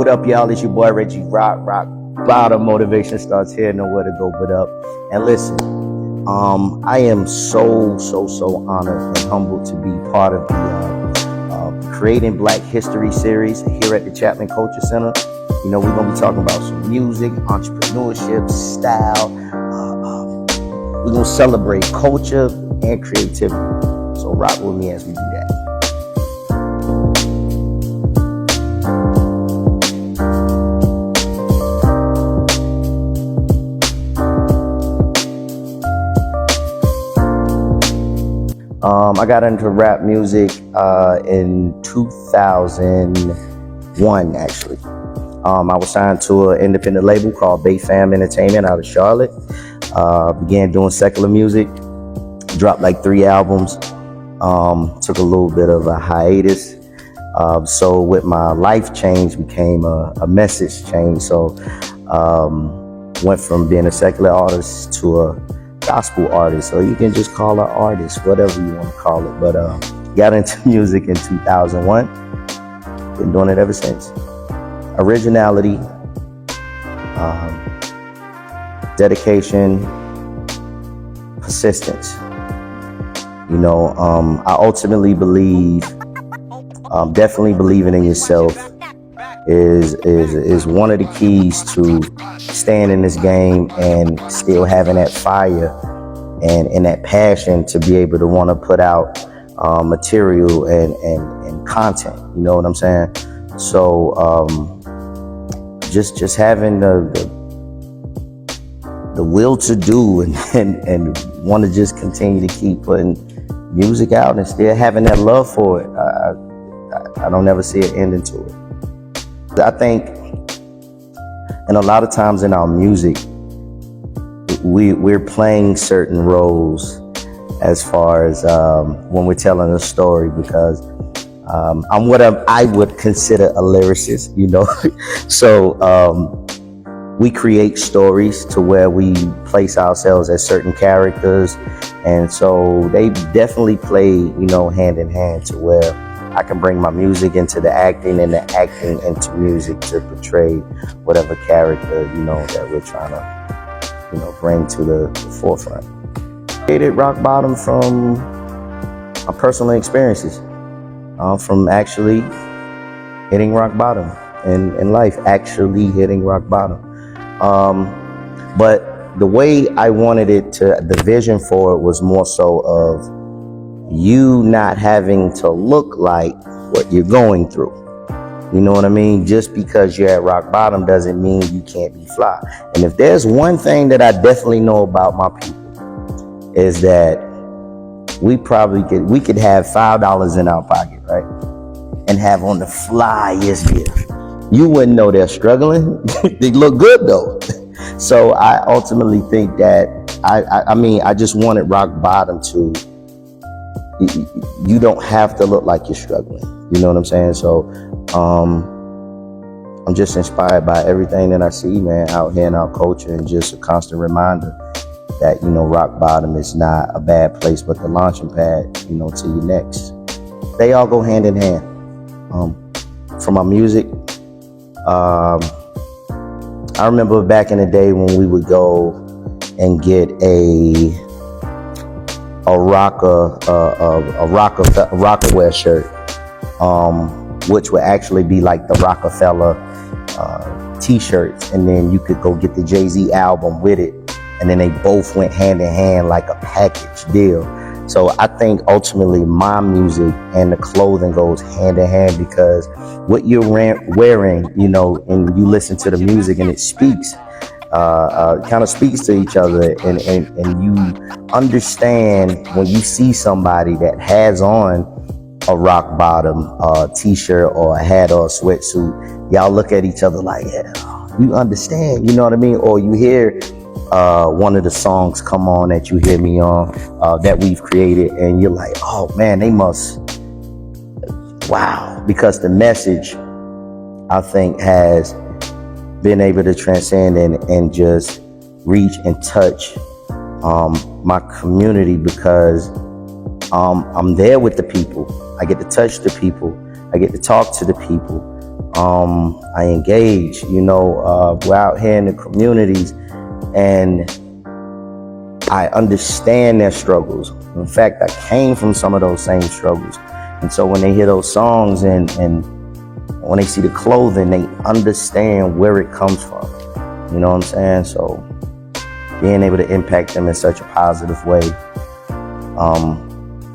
What up, y'all? It's your boy Reggie Rocc. Rock bottom, motivation starts here, nowhere to go but up. And listen, I am so honored and humbled to be part of the Creating Black History series here at the Chapman Culture Center. You know, we're gonna be talking about some music, entrepreneurship, style. We're gonna celebrate culture and creativity. So rock with me as we do that. I got into rap music in 2001, actually. I was signed to an independent label called Bay Fam Entertainment out of Charlotte. Began doing secular music, dropped like 3 albums, took a little bit of a hiatus. So with my life change became a message change. So went from being a secular artist to a gospel artist, or you can just call her artist, whatever you want to call it. But got into music in 2001. Been doing it ever since. Originality, dedication, persistence. You know, I ultimately believe, definitely believing in yourself is one of the keys to staying in this game and still having that fire and that passion to be able to want to put out material and content. You know what I'm saying? So just having the will to do and want to just continue to keep putting music out and still having that love for it. I don't ever see an ending to it. I think, and a lot of times in our music, we're playing certain roles as far as when we're telling a story, because I'm what I would consider a lyricist, you know. So we create stories to where we place ourselves as certain characters, and so they definitely play, you know, hand in hand to where I can bring my music into the acting and the acting into music to portray whatever character, you know, that we're trying to, you know, bring to the forefront. Created rock bottom from my personal experiences, from actually hitting rock bottom in life, actually hitting rock bottom. But the way I wanted it to, the vision for it was more so of you not having to look like what you're going through. You know what I mean? Just because you're at rock bottom doesn't mean you can't be fly. And if there's one thing that I definitely know about my people, is that we could have $5 in our pocket, right? And have on the flyest gear. You wouldn't know they're struggling. They look good though. So I ultimately think that I just wanted rock bottom to, you don't have to look like you're struggling. You know what I'm saying? So I'm just inspired by everything that I see, man, out here in our culture, and just a constant reminder that, you know, rock bottom is not a bad place, but the launching pad, you know, to your next. They all go hand in hand. From my music, I remember back in the day when we would go and get a Rockaware shirt, which would actually be like the Rockefeller t-shirts, and then you could go get the Jay-Z album with it, and then they both went hand in hand like a package deal. So I think ultimately my music and the clothing goes hand in hand, because what you're wearing, you know, and you listen to the music and it speaks, kind of speaks to each other, and you understand when you see somebody that has on a rock bottom t-shirt or a hat or a sweatsuit, y'all look at each other like, yeah, you understand, you know what I mean? Or you hear one of the songs come on that you hear me on, that we've created, and you're like, oh man, they must, wow, because the message, I think, has been able to transcend and just reach and touch my community, because I'm there with the people. I get to touch the people. I get to talk to the people. I engage, we're out here in the communities, and I understand their struggles. In fact, I came from some of those same struggles. And so when they hear those songs and when they see the clothing, they understand where it comes from. You know what I'm saying? So being able to impact them in such a positive way,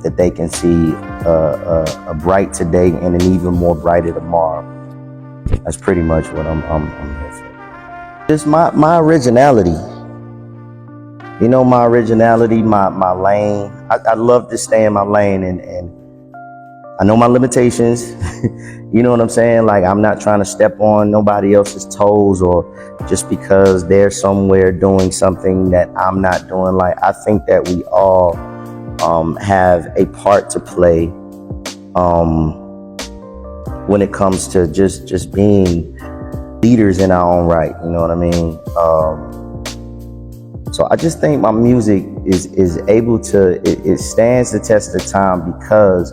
that they can see a bright today and an even more brighter tomorrow. That's pretty much what I'm here for. Just my originality. My originality, my lane. I love to stay in my lane, and I know my limitations. You know what I'm saying? Like, I'm not trying to step on nobody else's toes, or just because they're somewhere doing something that I'm not doing. Like, I think that we all have a part to play when it comes to just being leaders in our own right. You know what I mean? So I just think my music is able to, it stands the test of time because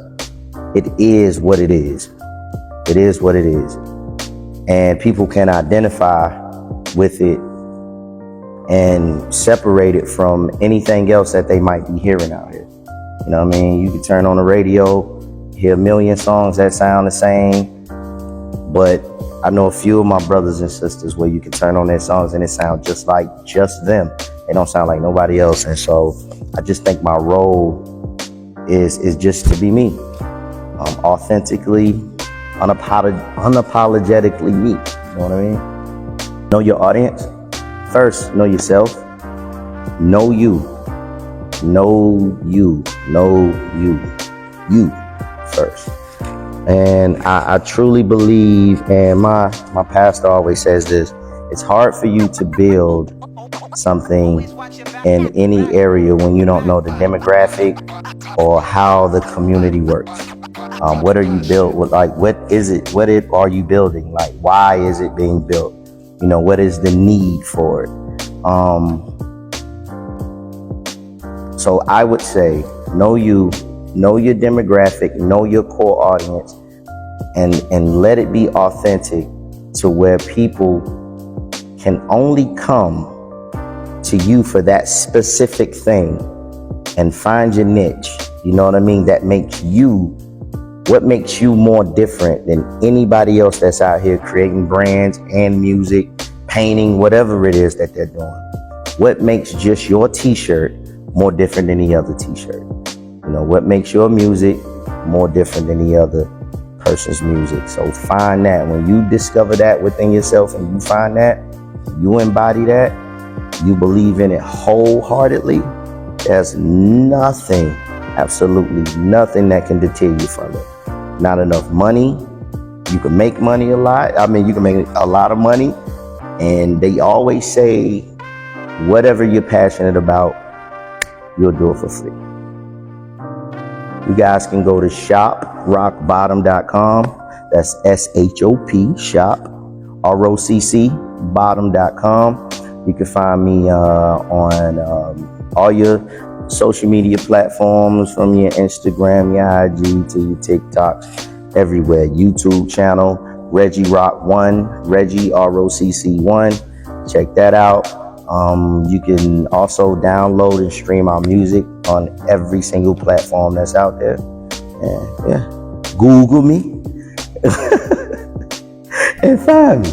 it is what it is. It is what it is. And people can identify with it and separate it from anything else that they might be hearing out here. You know what I mean? You can turn on the radio, hear a million songs that sound the same, but I know a few of my brothers and sisters where you can turn on their songs and it sounds just like just them. They don't sound like nobody else. And so I just think my role is just to be me, authentically, unapologetically me. You know what I mean? Know your audience. First, know yourself. Know you. Know you. Know you. You first. And I truly believe, and my pastor always says this, it's hard for you to build something in any area when you don't know the demographic or how the community works. What are you built with? Like, what are you building? Like, why is it being built? What is the need for it? So I would say, know you, know your demographic, know your core audience, and let it be authentic to where people can only come to you for that specific thing and find your niche. You know what I mean? That makes you, what makes you more different than anybody else that's out here creating brands and music, painting, whatever it is that they're doing. What makes just your t-shirt more different than any other t-shirt? What makes your music more different than any other person's music? So find that. When you discover that within yourself and you find that, you embody that, you believe in it wholeheartedly, there's nothing, absolutely nothing that can deter you from it. Not enough money. You can make money a lot. I mean, you can make a lot of money. And they always say, whatever you're passionate about, you'll do it for free. You guys can go to shoprockbottom.com. That's SHOP, shop, ROCC, bottom.com. You can find me on all your social media platforms, from your Instagram, your IG to your TikToks, everywhere. YouTube channel, Reggie Rocc 1, Reggie ROCC 1. Check that out. You can also download and stream our music on every single platform that's out there. And yeah, Google me and find me.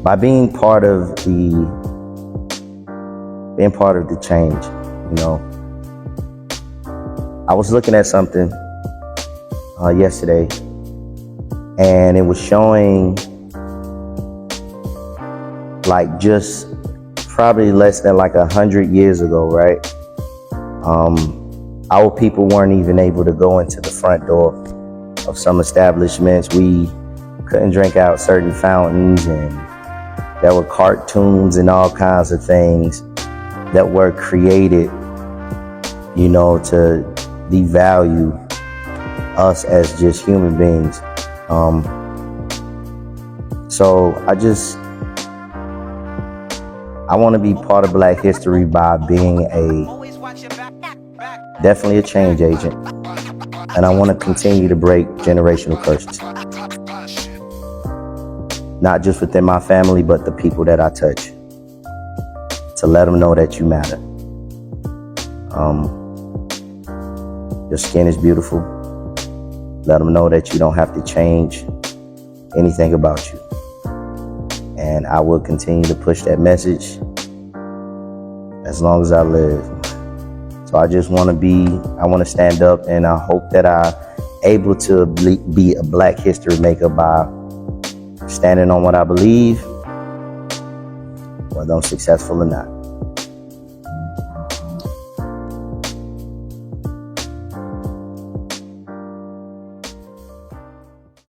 By being part of the change, I was looking at something yesterday, and it was showing like just probably less than like 100 years ago, right? Our people weren't even able to go into the front door of some establishments. We couldn't drink out certain fountains, and there were cartoons and all kinds of things that were created, to devalue us as just human beings. So I want to be part of Black history by being definitely a change agent. And I want to continue to break generational curses. not just within my family, but the people that I touch, to let them know that you matter. Your skin is beautiful. Let them know that you don't have to change anything about you. And I will continue to push that message as long as I live. So I just want to stand up, and I hope that I'm able to be a Black history maker by standing on what I believe, whether I'm successful or not.